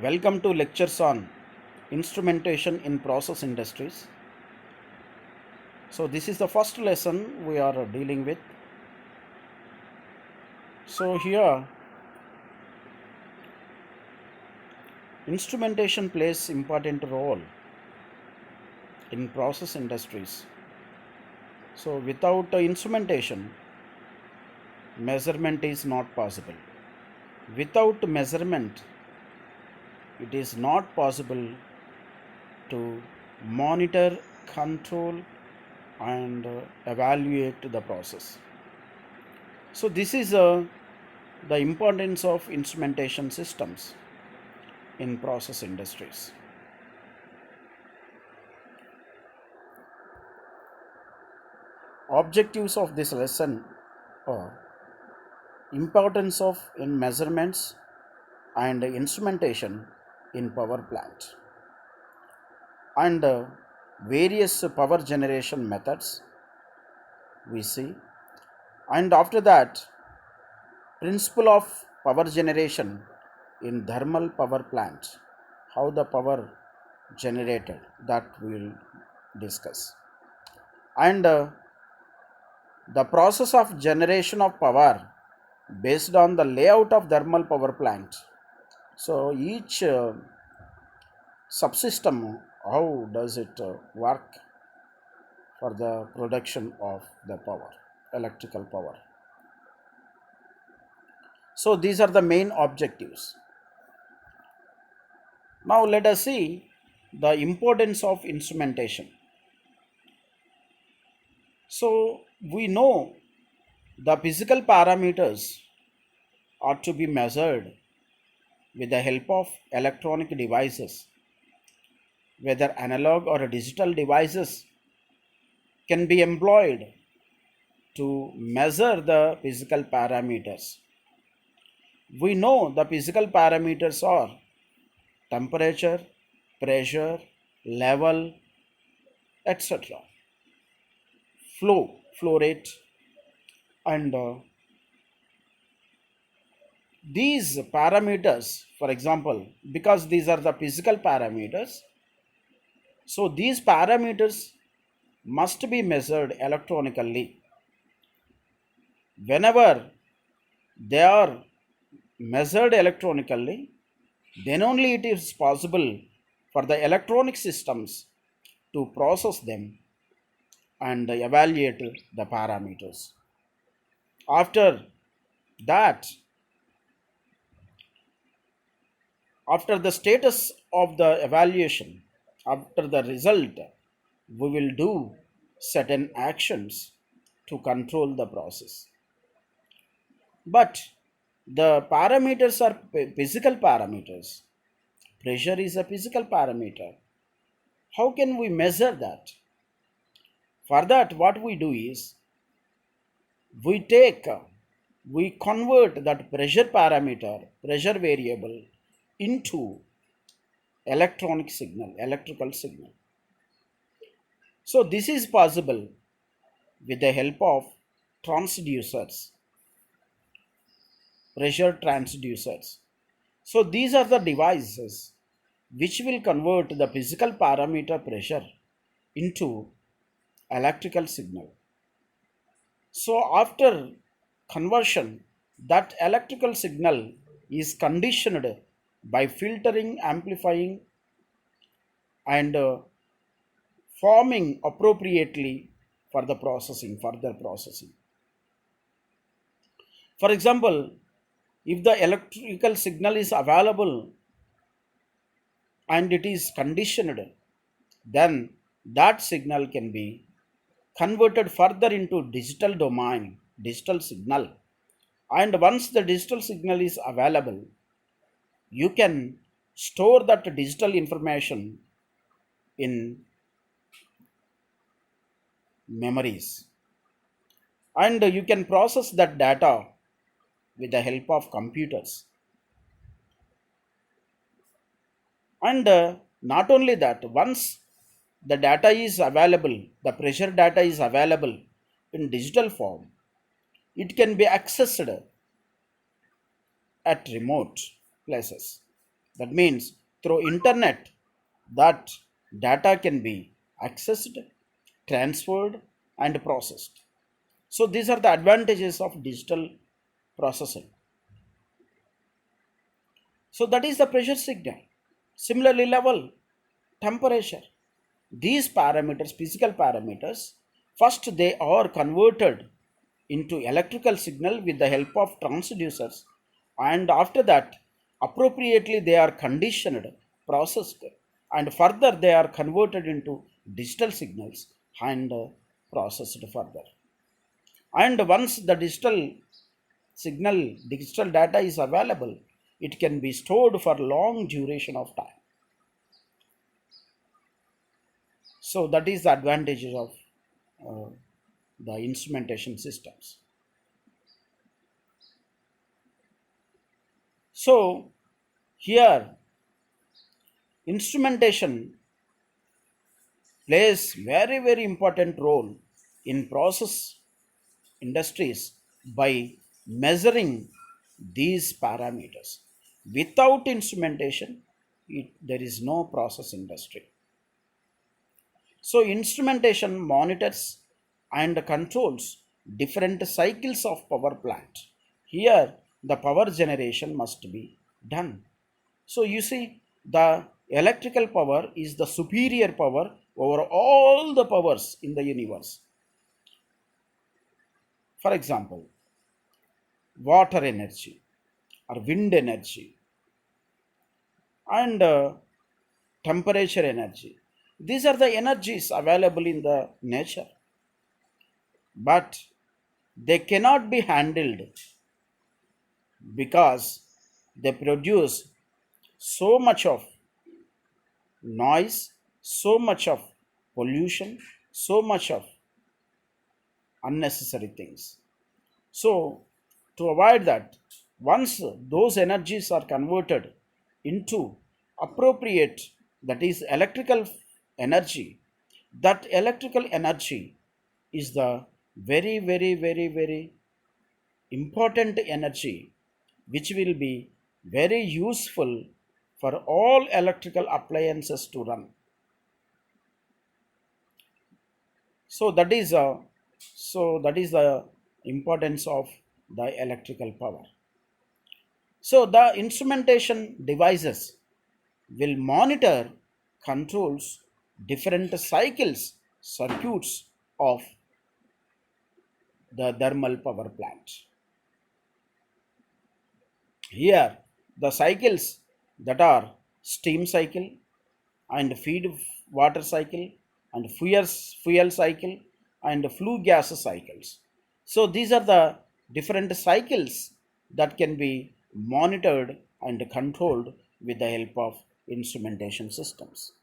Welcome to lectures on instrumentation in process industries. So this is the first lesson we are dealing with. So here instrumentation plays important role in process industries. So without instrumentation, measurement is not possible. Without measurement, it is not possible to monitor, control and evaluate the process. So this is the importance of instrumentation systems in process industries. Objectives of this lesson are importance of in measurements and instrumentation in power plant and various power generation methods we see, and after that principle of power generation in thermal power plant, how the power generated, that we will discuss, and the process of generation of power based on the layout of thermal power plant. So each subsystem, how does it work for the production of the power, electrical power. So these are the main objectives. Now let us see the importance of instrumentation. So we know the physical parameters are to be measured with the help of electronic devices, whether analog or digital devices can be employed to measure the physical parameters. We know the physical parameters are temperature, pressure, level, etc., flow rate, and these parameters, for example, because these are the physical parameters, so these parameters must be measured electronically. Whenever they are measured electronically, then only it is possible for the electronic systems to process them and evaluate the parameters. After that, after the status of the evaluation, after the result, we will do certain actions to control the process. But the parameters are physical parameters. Pressure is a physical parameter. How can we measure that? For that, what we do is we convert that pressure parameter, pressure variable, into electrical signal. So this is possible with the help of transducers, pressure transducers. So these are the devices which will convert the physical parameter pressure into electrical signal. So after conversion, that electrical signal is conditioned by filtering, amplifying, and forming appropriately for the further processing. For example, if the electrical signal is available and it is conditioned, then that signal can be converted further into digital domain, digital signal. And once the digital signal is available, you can store that digital information in memories, and you can process that data with the help of computers. And not only that, once the data is available, the pressure data is available in digital form, it can be accessed at remote places. That means through internet that data can be accessed, transferred and processed. So these are the advantages of digital processing. So that is the pressure signal. Similarly, level, temperature. These parameters, physical parameters, first they are converted into electrical signal with the help of transducers, and after that appropriately they are conditioned, processed, and further they are converted into digital signals and processed further. And once the digital data is available, it can be stored for long duration of time. So that is the advantages of uh, the instrumentation systems. So here instrumentation plays very important role in process industries by measuring these parameters. Without instrumentation, there is no process industry. So instrumentation monitors and controls different cycles of power plant. Here the power generation must be done. So you see, the electrical power is the superior power over all the powers in the universe. For example, water energy or wind energy and temperature energy. These are the energies available in the nature, but they cannot be handled because they produce so much of noise, so much of pollution, so much of unnecessary things. So, to avoid that, once those energies are converted into appropriate, that is electrical energy, that electrical energy is the very important energy which will be very useful for all electrical appliances to run. So that is the importance of the electrical power. So the instrumentation devices will monitor, controls different cycles, circuits of the thermal power plant. Here the cycles that are steam cycle and feed water cycle and fuel cycle and flue gas cycles. So these are the different cycles that can be monitored and controlled with the help of instrumentation systems.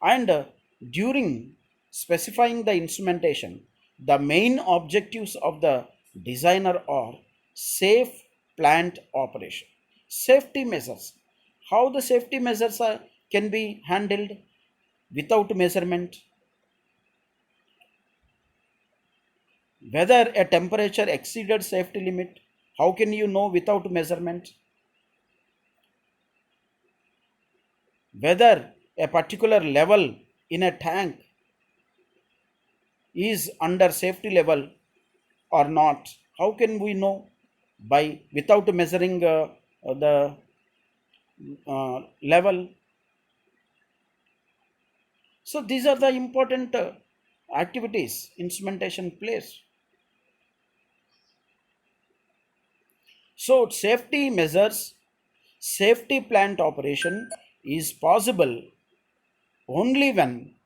And during specifying the instrumentation, the main objectives of the designer are safe plant operation, safety measures. How the safety measures can be handled without measurement, whether a temperature exceeded safety limit, how can you know without measurement, whether a particular level in a tank is under safety level or not, how can we know by without measuring the level. So these are the important activities instrumentation plays. So safety measures, safety plant operation is possible only when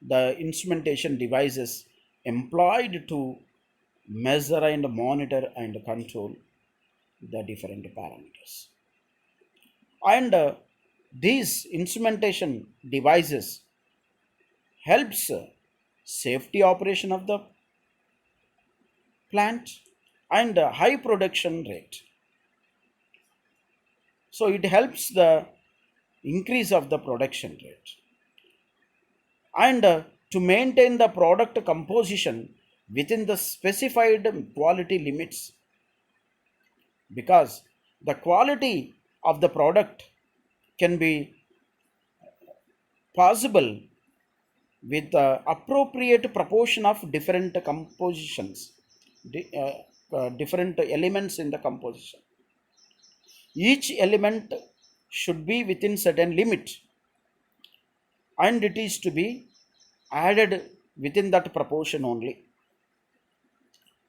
the instrumentation devices employed to measure and monitor and control the different parameters. And these instrumentation devices helps safety operation of the plant and high production rate. So it helps the increase of the production rate. And to maintain the product composition within the specified quality limits, because the quality of the product can be possible with the appropriate proportion of different compositions, different elements in the composition. Each element should be within certain limit, and it is to be added within that proportion only.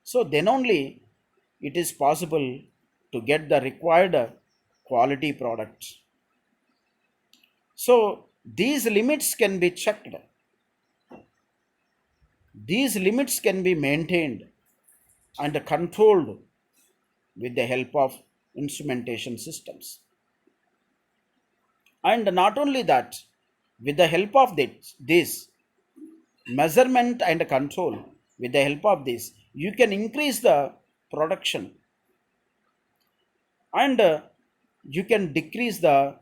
So then only it is possible to get the required quality products. So these limits can be checked, these limits can be maintained and controlled with the help of instrumentation systems. And not only that, with the help of this measurement and control, with the help of this, you can increase the production, and you can decrease the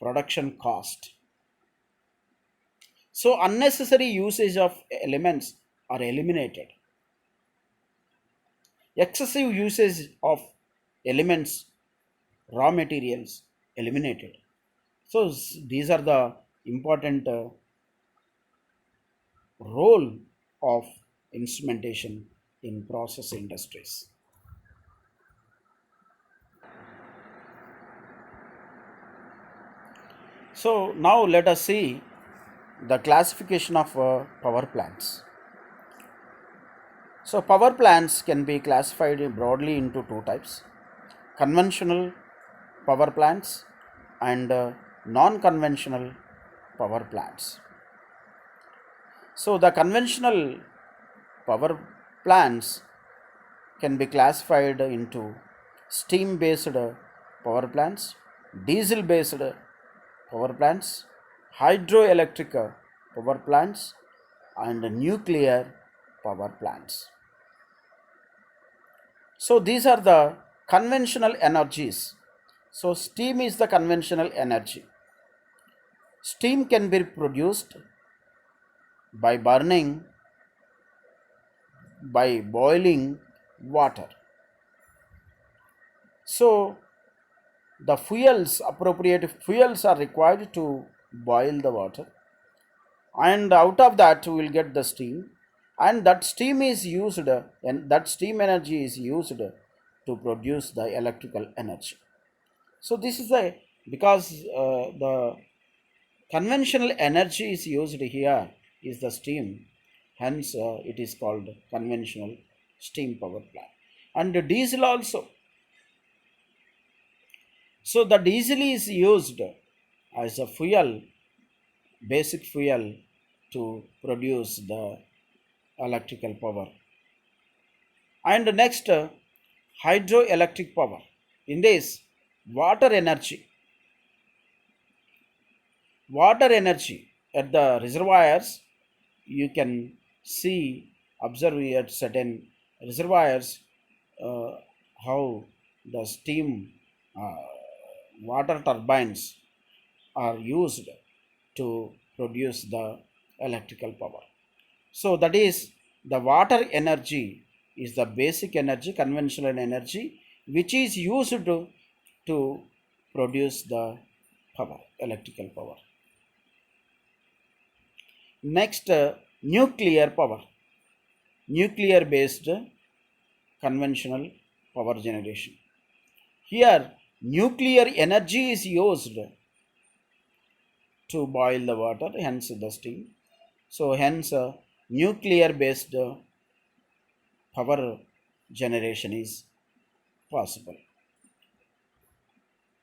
production cost. So unnecessary usage of elements are eliminated. Excessive usage of elements, raw materials, eliminated. So these are the important role of instrumentation in process industries. So now let us see the classification of power plants. So power plants can be classified broadly into two types: conventional power plants and non-conventional power plants. So the conventional power plants can be classified into steam based power plants, diesel based power plants, hydroelectric power plants, and nuclear power plants. So these are the conventional energies. So steam is the conventional energy. Steam can be produced by burning, by boiling water. So the fuels, appropriate fuels are required to boil the water, and out of that we will get the steam, and that steam is used, and that steam energy is used to produce the electrical energy. So this is the, because the conventional energy is used here is the steam, hence it is called conventional steam power plant. And the diesel also, so the diesel is used as a fuel, basic fuel, to produce the electrical power. And next, hydroelectric power. In this, water energy, water energy at the reservoirs, you can see, observe at certain reservoirs uh, how the steam water turbines are used to produce the electrical power. So that is, the water energy is the basic energy, conventional energy, which is used to produce the power, electrical power. Next, nuclear power, nuclear based conventional power generation. Here, nuclear energy is used to boil the water, hence the steam. So, hence, nuclear based power generation is possible.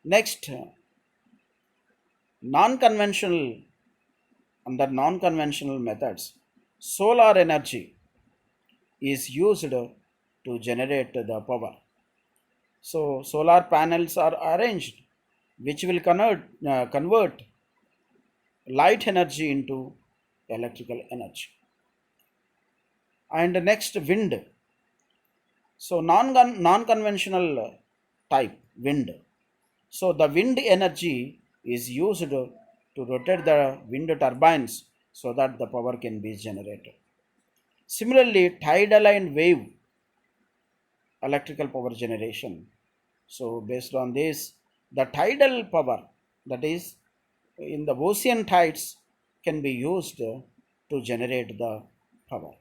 Next, non-conventional, under non-conventional methods, solar energy is used to generate the power. So solar panels are arranged which will convert light energy into electrical energy. And next, wind. So non-conventional type wind. So the wind energy is used to rotate the wind turbines so that the power can be generated. Similarly, tidal and wave electrical power generation. So based on this, the tidal power, that is in the ocean tides, can be used to generate the power.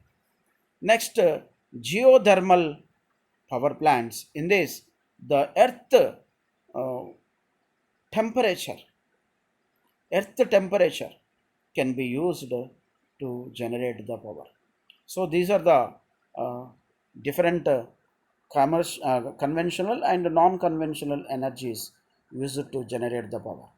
Next, geothermal power plants. In this, the temperature, earth temperature can be used to generate the power. So these are the different conventional and non-conventional energies used to generate the power.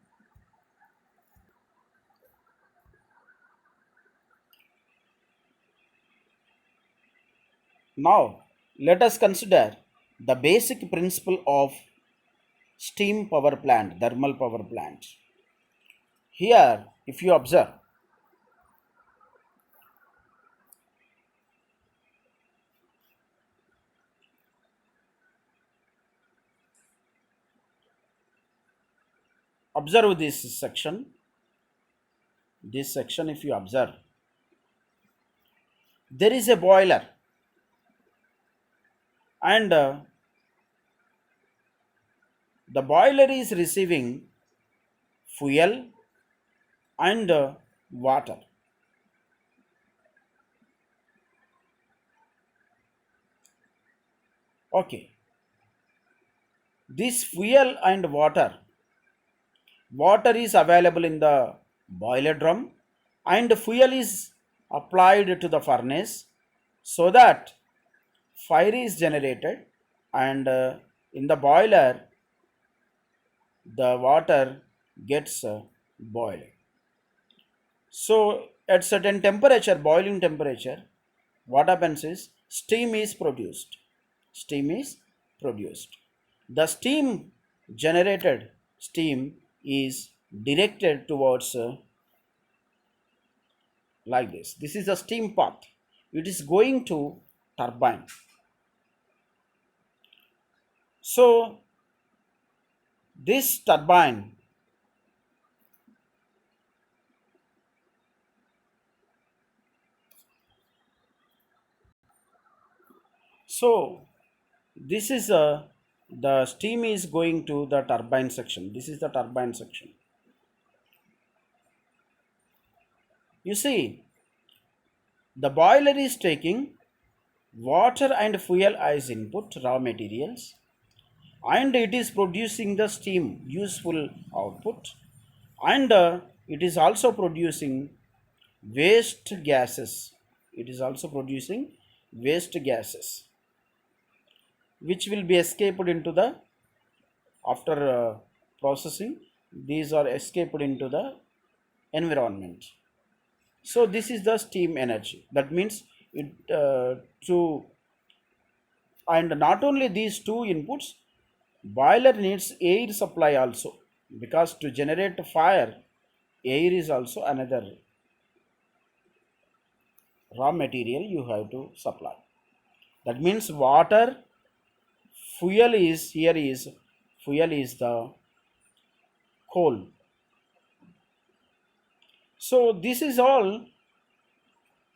Now, let us consider the basic principle of steam power plant, thermal power plant. Here, if you observe this section, if you observe, there is a boiler, and the boiler is receiving fuel and water. Okay, this fuel and water is available in the boiler drum, and fuel is applied to the furnace so that fire is generated, and in the boiler the water gets boiled. So at certain temperature, boiling temperature, what happens is steam is produced. Steam is produced. The generated steam is directed towards like this. This is the steam path. It is going to turbine. So this turbine, so this is the steam is going to the turbine section. This is the turbine section. You see, the boiler is taking water and fuel as input, raw materials, and it is producing the steam, useful output, and it is also producing waste gases. It is also producing waste gases, which will be escaped into the after processing. These are escaped into the environment. So this is the steam energy. That means it to and not only these two inputs, boiler needs air supply also, because to generate fire, air is also another raw material you have to supply. That means water, fuel is the coal. So this is all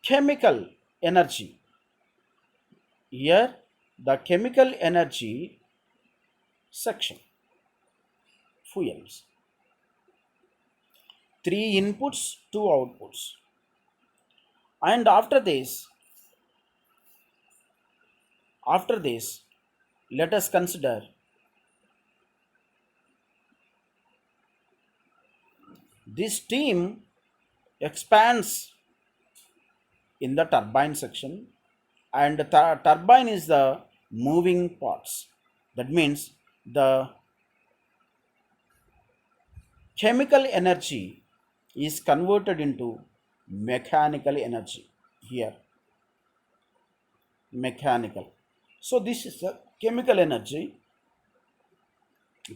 chemical energy. Here the chemical energy section, fuels, three inputs, two outputs. And after this, let us consider this steam expands in the turbine section, and the turbine is the moving parts. That means the chemical energy is converted into mechanical energy here. Mechanical. So this is the chemical energy.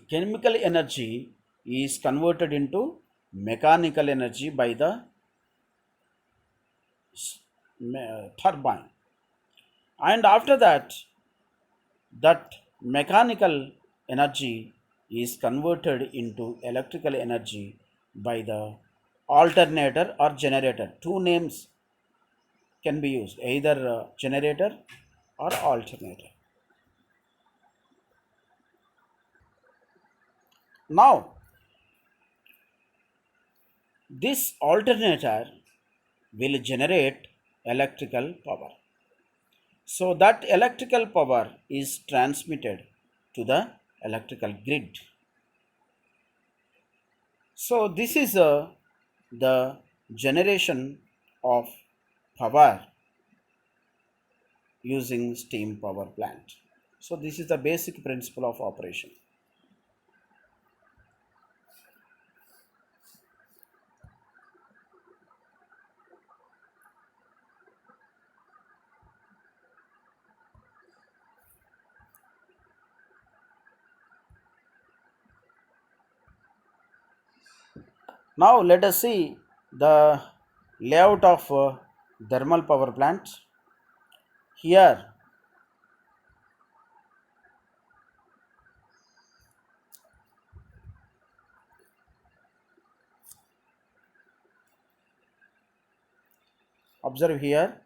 Chemical energy is converted into mechanical energy by the turbine, and after that, that mechanical energy is converted into electrical energy by the alternator or generator. Two names can be used, either generator or alternator. Now, this alternator will generate electrical power. So that electrical power is transmitted to the electrical grid. So this is the generation of power using steam power plant. So this is the basic principle of operation. Now let us see the layout of thermal power plant. Here observe here,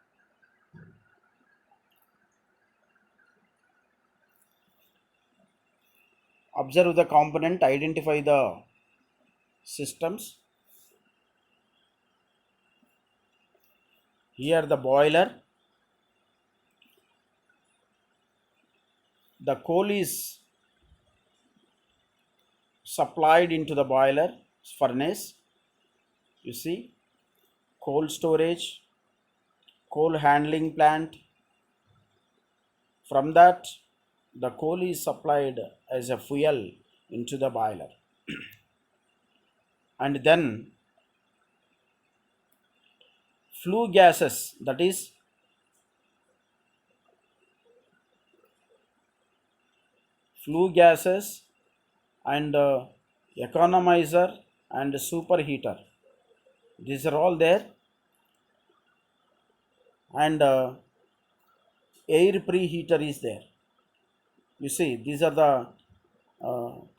observe the component, identify the systems. Here the boiler, the coal is supplied into the boiler furnace. You see, coal storage, coal handling plant. From that, the coal is supplied as a fuel into the boiler. And then flue gases, that is flue gases and economizer and superheater, these are all there, and air preheater is there. You see, these are the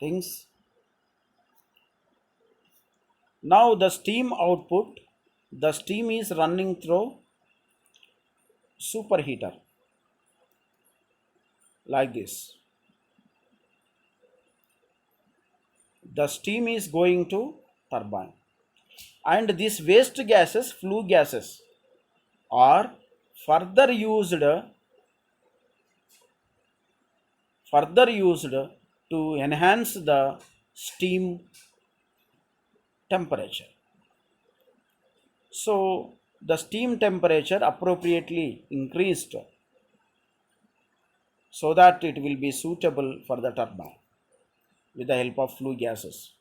things. Now the steam output, the steam is running through superheater like this. The steam is going to turbine, and these waste gases, flue gases, are further used to enhance the steam temperature. So the steam temperature appropriately increased so that it will be suitable for the turbine with the help of flue gases.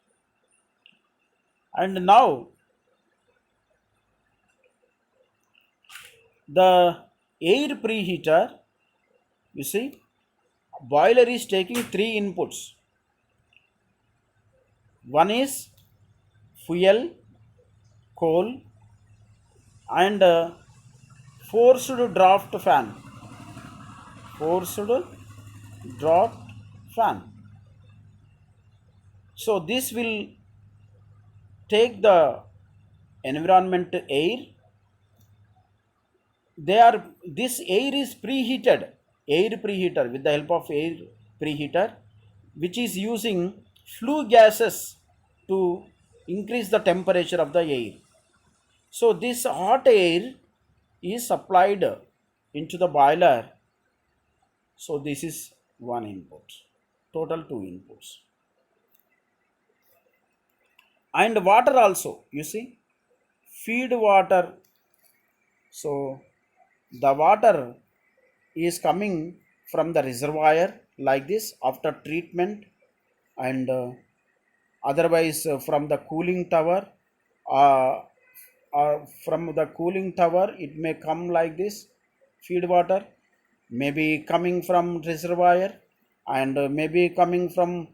And now the air preheater, you see, boiler is taking three inputs. One is fuel, coal, and forced draft fan. Forced draft fan. So this will take the environment air. This air is preheated, air preheater, with the help of air preheater, which is using flue gases to increase the temperature of the air. So this hot air is supplied into the boiler. So this is one input, total two inputs. And water also, you see, feed water. So the water is coming from the reservoir like this after treatment, and otherwise from the cooling tower, uh, from the cooling tower it may come like this. Feed water may be coming from reservoir, and maybe coming from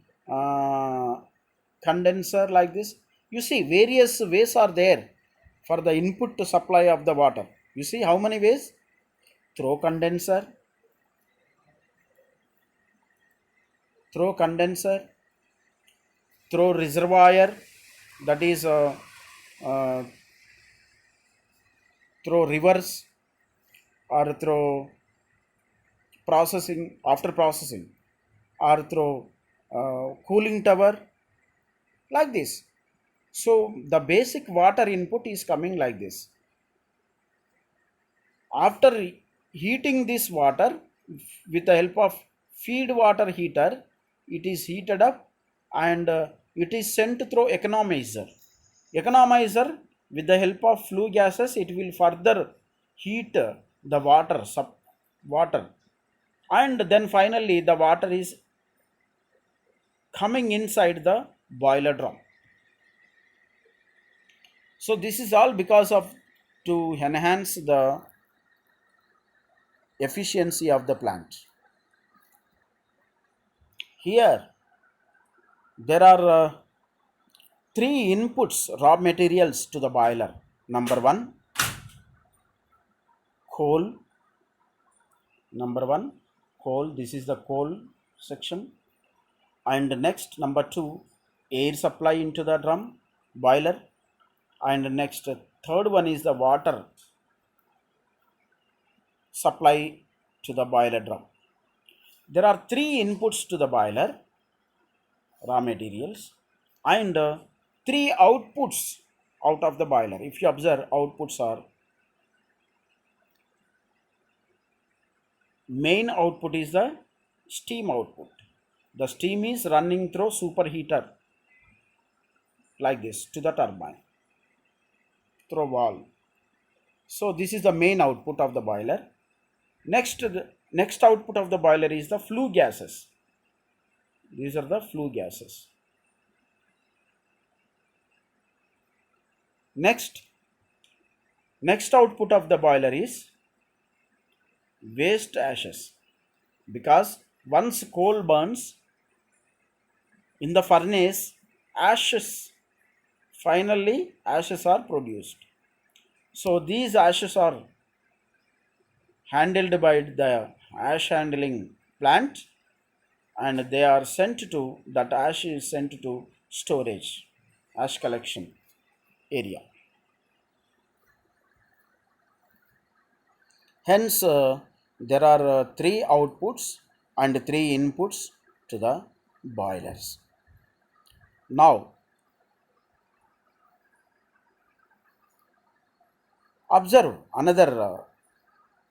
condenser like this. You see, various ways are there for the input to supply of the water. You see how many ways? Through condenser, through condenser, through reservoir, that is uh, through rivers, or through processing, after processing, or through cooling tower, like this. So the basic water input is coming like this. After heating this water with the help of feed water heater, it is heated up, and it is sent through economizer. With the help of flue gases, it will further heat the water, and then finally the water is coming inside the boiler drum. So this is all because of to enhance the efficiency of the plant. Here there are three inputs, raw materials to the boiler. Number one, coal. Number one, coal. This is the coal section. And next, number two, air supply into the drum boiler. And next, third one is the water supply to the boiler drum. There are three inputs to the boiler, raw materials, and three outputs out of the boiler. If you observe, outputs are: main output is the steam output. The steam is running through superheater like this to the turbine through valve. So this is the main output of the boiler. Next, the next output of the boiler is the flue gases. These are the flue gases. Next output of the boiler is waste ashes, because once coal burns in the furnace, finally ashes are produced. So these ashes are handled by the ash handling plant, and they are sent to, that ash is sent to storage, ash collection area. Hence there are three outputs and three inputs to the boilers. Now observe another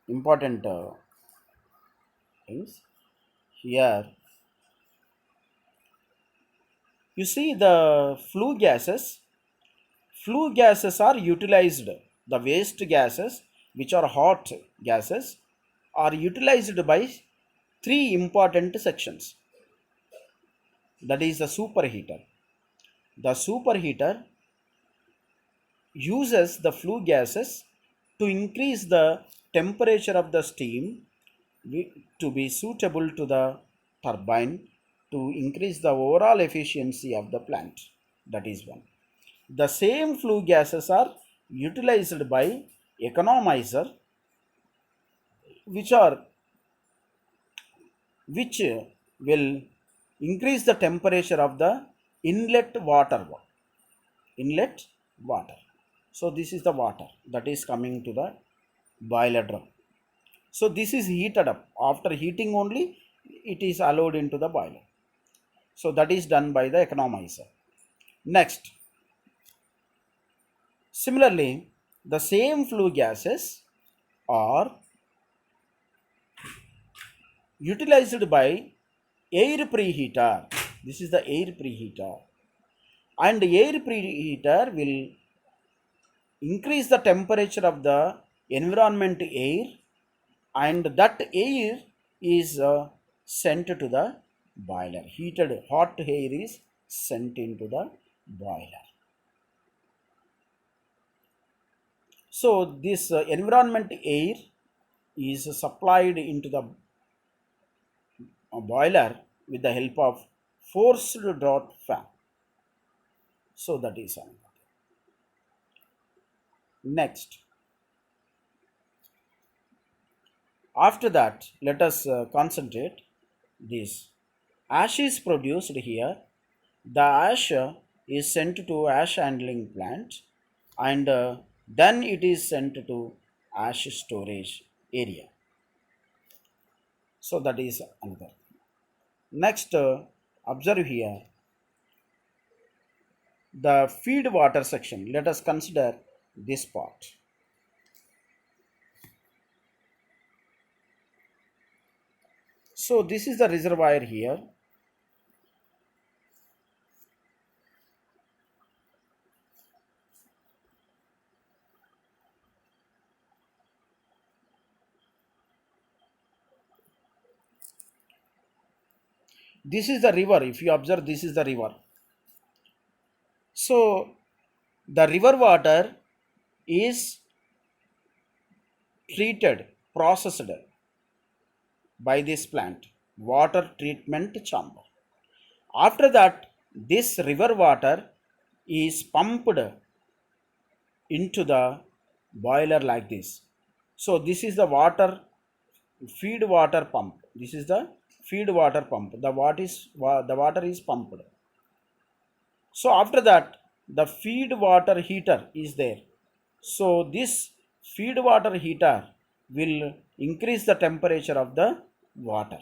important things here. You see the flue gases are utilized. The waste gases, which are hot gases, are utilized by three important sections. That is the superheater. The superheater uses the flue gases to increase the temperature of the steam to be suitable to the turbine, to increase the overall efficiency of the plant. That is one. The same flue gases are utilized by economizer, which will increase the temperature of the inlet water. So this is the water that is coming to the boiler drum. So this is heated up. After heating only, it is allowed into the boiler. So that is done by the economizer. Next, similarly, the same flue gases are utilized by air preheater. This is the air preheater. And air preheater will increase the temperature of the environment air, and that air is sent to the boiler. Heated hot air is sent into the boiler. So this environment air is supplied into the boiler with the help of forced draught fan. So that is another. Next, after that, let us concentrate this. Ash is produced here. The ash is sent to ash handling plant, and then it is sent to ash storage. area. So that is another. Next, observe here the feed water section. Let us consider this part. So this is the reservoir here. This is the river. If you observe, this is the river. So the river water is treated, processed by this plant, water treatment chamber. After that, this river water is pumped into the boiler like this. So this is the water feed water pump. This is the feed water pump. The water is pumped. So after that, the feed water heater is there. So this feed water heater will increase the temperature of the water,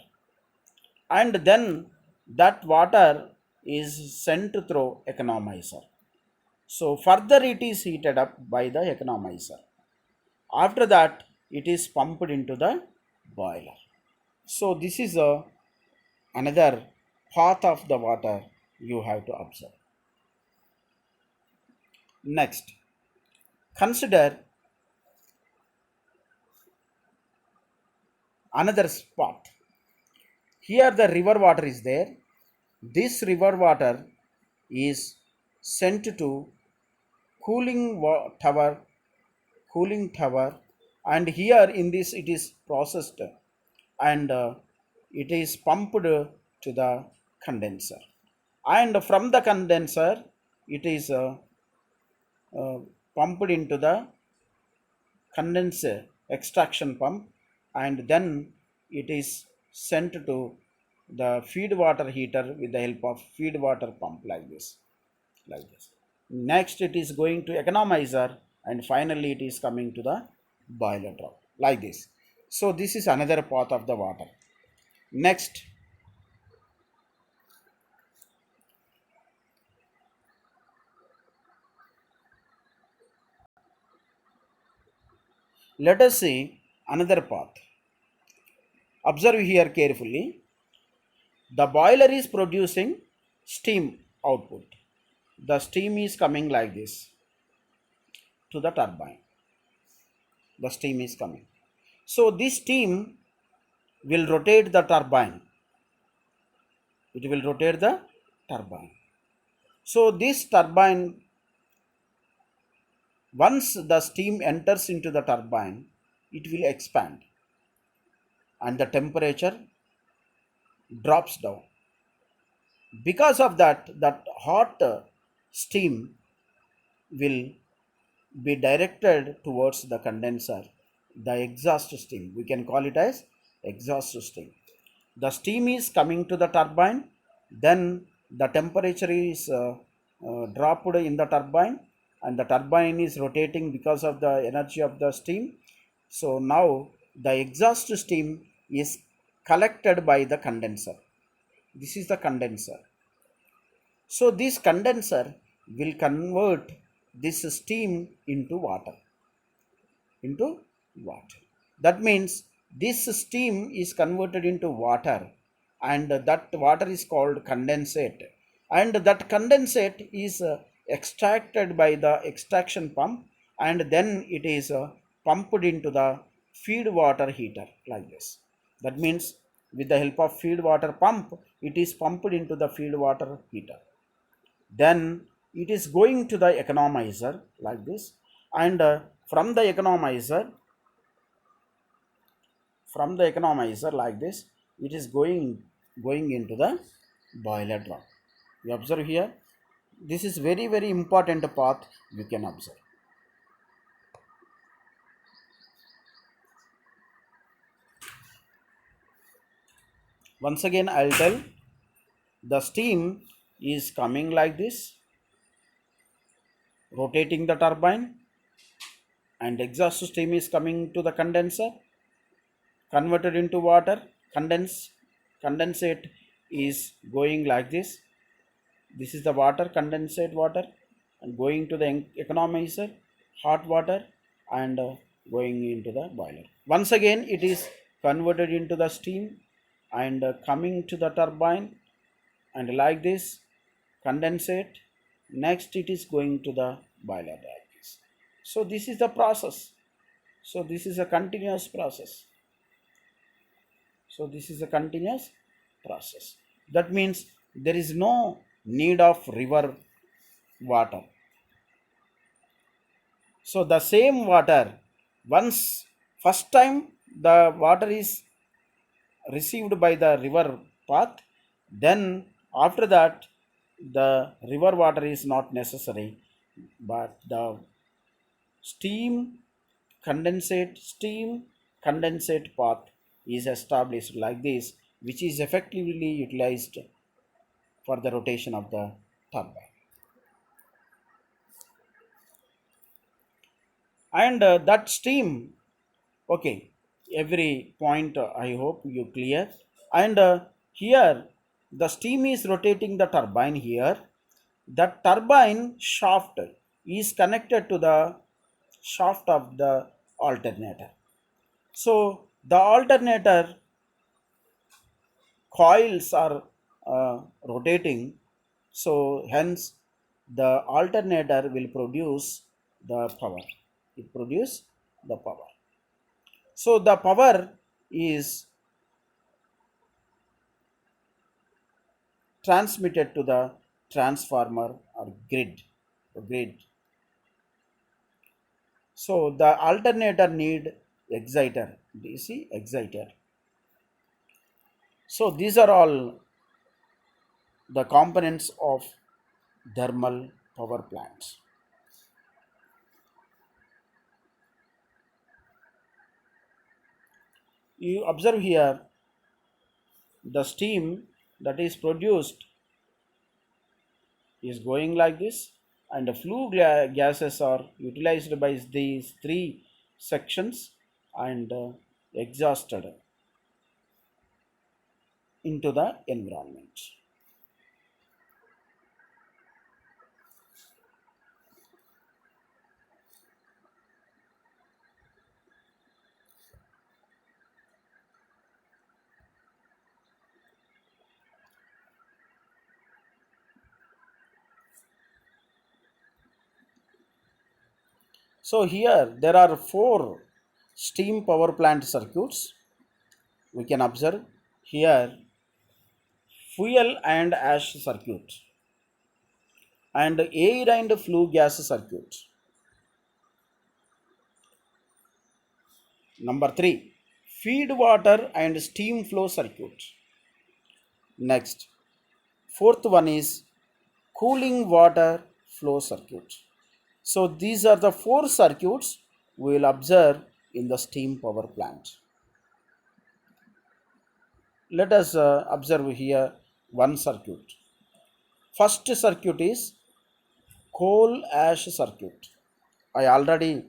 and then that water is sent through economizer. So further it is heated up by the economizer. After that, it is pumped into the boiler. So this is another path of the water you have to observe. Next, consider another spot. Here the river water is there. This river water is sent to tower, cooling tower, and here in this it is processed, and it is pumped to the condenser, and from the condenser it is pumped into the condenser extraction pump, and then it is sent to the feed water heater with the help of feed water pump like this. Next it is going to economizer, and finally it is coming to the boiler drop like this. So this is another path of the water. Next, let us see another path. Observe here carefully. The boiler is producing steam output. The steam is coming like this to the turbine. The steam is coming. So this steam will rotate the turbine. It will rotate the turbine. So this turbine, once the steam enters into the turbine, it will expand and the temperature drops down. Because of that, that hot steam will be directed towards the condenser, the exhaust steam. We can call it as exhaust steam. The steam is coming to the turbine, then the temperature is dropped in the turbine, and the turbine is rotating because of the energy of the steam. So now the exhaust steam is collected by the condenser. This is the condenser. So this condenser will convert this steam into water. That means this steam is converted into water, and that water is called condensate. And that condensate is extracted by the extraction pump, and then it is pumped into the feed water heater like this. That means with the help of feed water pump, it is pumped into the feed water heater. Then it is going to the economizer like this, and from the economizer like this, it is going into the boiler drum. You observe here, this is very important path you can observe. Once again I'll tell, the steam is coming like this, rotating the turbine, and exhaust steam is coming to the condenser, converted into water. Condensate is going like this. This is the water, condensate water, and going to the economizer, hot water, and going into the boiler. Once again it is converted into the steam and coming to the turbine, and like this condensate. Next it is going to the boiler like this. So this is the process. So this is a continuous process. So this is a continuous process. That means there is no need of river water. So the same water, once first time the water is received by the river path, then after that the river water is not necessary, but the steam steam condensate path is established like this, which is effectively utilized for the rotation of the turbine. And that steam, okay, every point I hope you clear. And here the steam is rotating the turbine. Here the turbine shaft is connected to the shaft of the alternator. So the alternator coils are rotating, so hence the alternator will produce the power. It produce the power. So the power is transmitted to the transformer or grid. So the alternator need exciter, DC exciter. So these are all the components of thermal power plants. You observe here the steam that is produced is going like this, and the flue gases are utilized by these three sections and exhausted into the environment. So here there are four steam power plant circuits. We can observe here fuel and ash circuit and air and flue gas circuit. Number 3, feed water and steam flow circuit. Next, fourth one is cooling water flow circuit. So these are the four circuits we will observe in the steam power plant. Let us observe here one circuit. First circuit is coal ash circuit. I already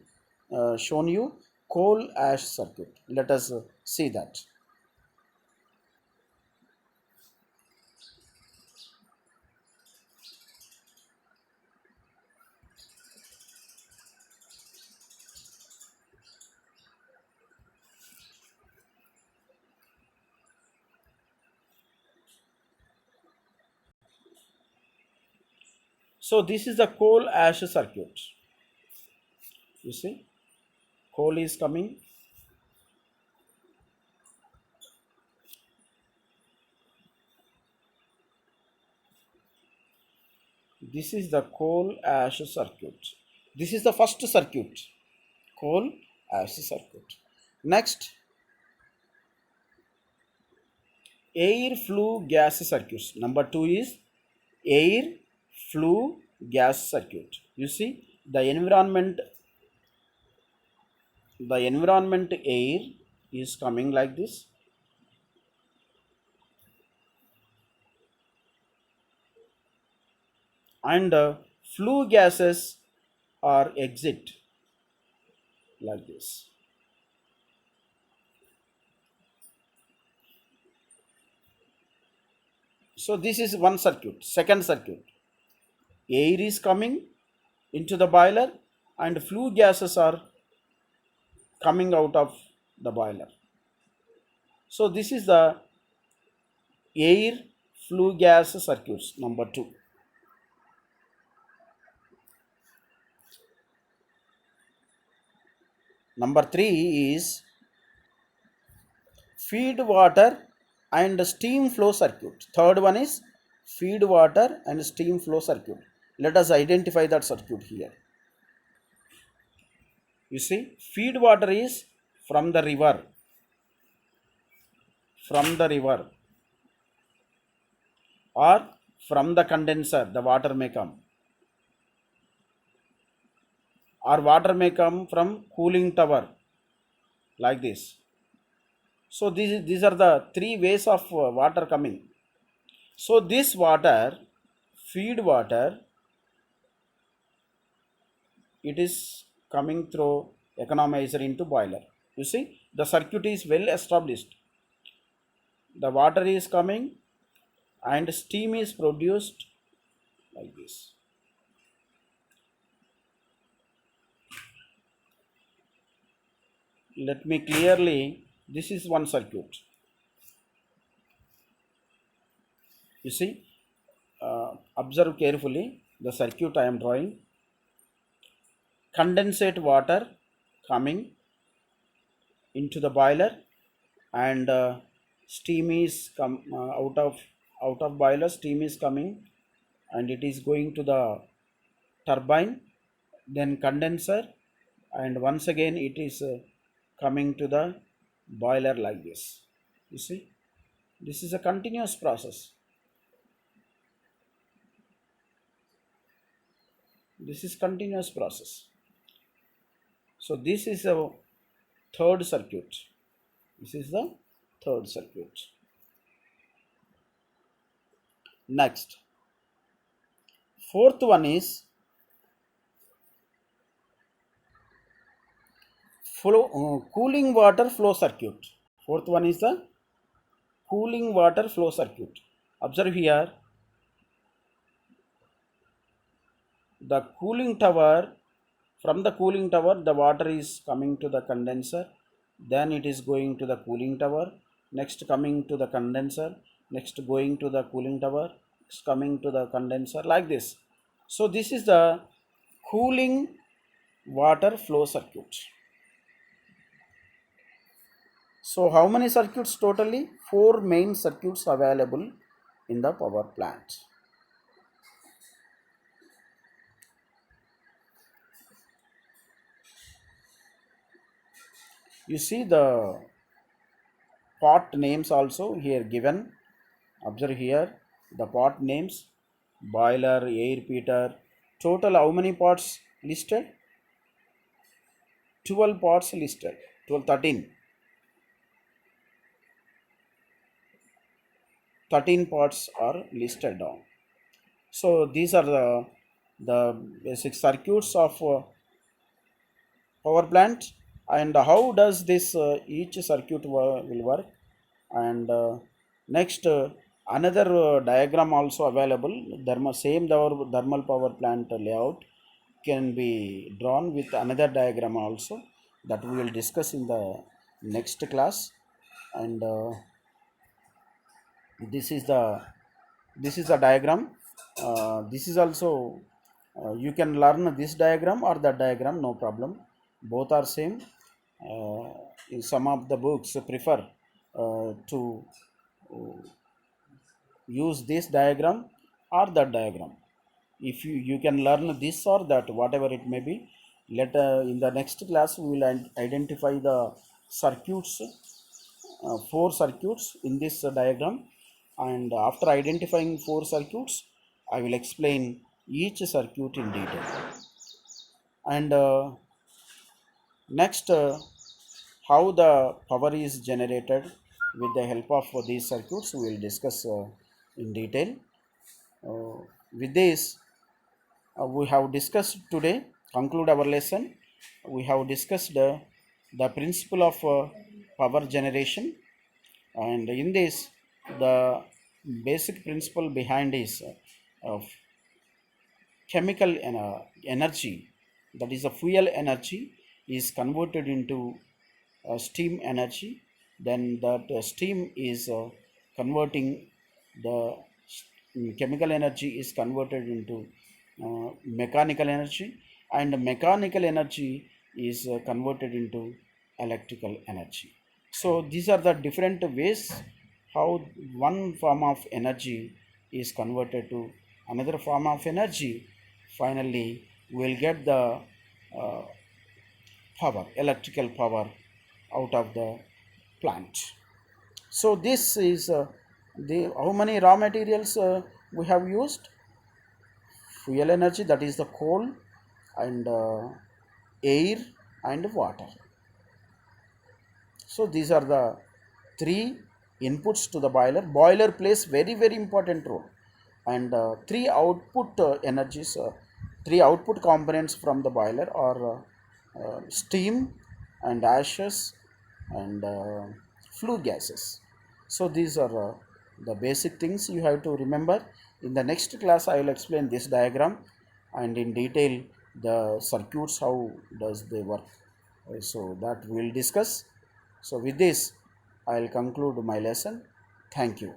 shown you coal ash circuit. Let us see that. So this is the coal ash circuit. You see, coal is coming. This is the coal ash circuit. This is the first circuit, coal ash circuit. Next, air flue gas circuits. Number 2 is air flue gas circuit. You see, the environment air is coming like this, and flue gases are exit like this. So this is one circuit. Second circuit, air is coming into the boiler and flue gases are coming out of the boiler. So this is the air flue gas circuits number 2. Number 3 is feed water and steam flow circuit. Third one is feed water and steam flow circuit. Let us identify that circuit here. You see, feed water is from the river, or from the condenser, the water may come, or water may come from cooling tower, like this. So these are the three ways of water coming. So this water, feed water, it is coming through economizer into boiler. You see, the circuit is well established. The water is coming and steam is produced like this. Let me clearly, this is one circuit. You see, observe carefully the circuit I am drawing. Condensate water coming into the boiler and steam is out of boiler, steam is coming and it is going to the turbine, then condenser, and once again it is coming to the boiler like this. You see, this is a continuous process. This is continuous process. So this is a third circuit. This is the third circuit. Next, fourth one is cooling water flow circuit. Fourth one is the cooling water flow circuit. Observe here, the cooling tower, from the cooling tower the water is coming to the condenser, then it is going to the cooling tower, next coming to the condenser, next going to the cooling tower, next coming to the condenser, like this. So this is the cooling water flow circuit. So how many circuits totally? 4 main circuits available in the power plant. You see the pot names also here given. Observe here the pot names: boiler, air peter. Total how many pots listed? 12 pots listed. 12, 13. 13 pots are listed down. So these are the basic circuits of power plant. And how does this each circuit will work? And next, another diagram also available. Thermal power plant layout can be drawn with another diagram also, that we will discuss in the next class. And this is the diagram. This is also you can learn this diagram or that diagram, no problem, both are same. In some of the books prefer to use this diagram or that diagram. If you can learn this or that, whatever it may be. In the next class we will identify the circuits, 4 circuits in this diagram, and after identifying 4 circuits I will explain each circuit in detail. And next, how the power is generated with the help of these circuits we will discuss in detail. With this, we have discussed today, conclude our lesson. We have discussed the principle of power generation, and in this the basic principle behind is of chemical energy, that is the fuel energy, is converted into steam energy. Then that steam is converting the chemical energy is converted into mechanical energy, and mechanical energy is converted into electrical energy. So these are the different ways how one form of energy is converted to another form of energy. Finally we'll get the uh, power, electrical power, out of the plant. So this is the how many raw materials we have used. Fuel energy, that is the coal, and air and water. So these are the three inputs to the boiler. Boiler plays very very important role, and three output energies, three output components from the boiler are steam and ashes and flue gases. So these are the basic things you have to remember. In the next class I will explain this diagram and in detail the circuits, how does they work. So that we will discuss. So with this, I will conclude my lesson. Thank you.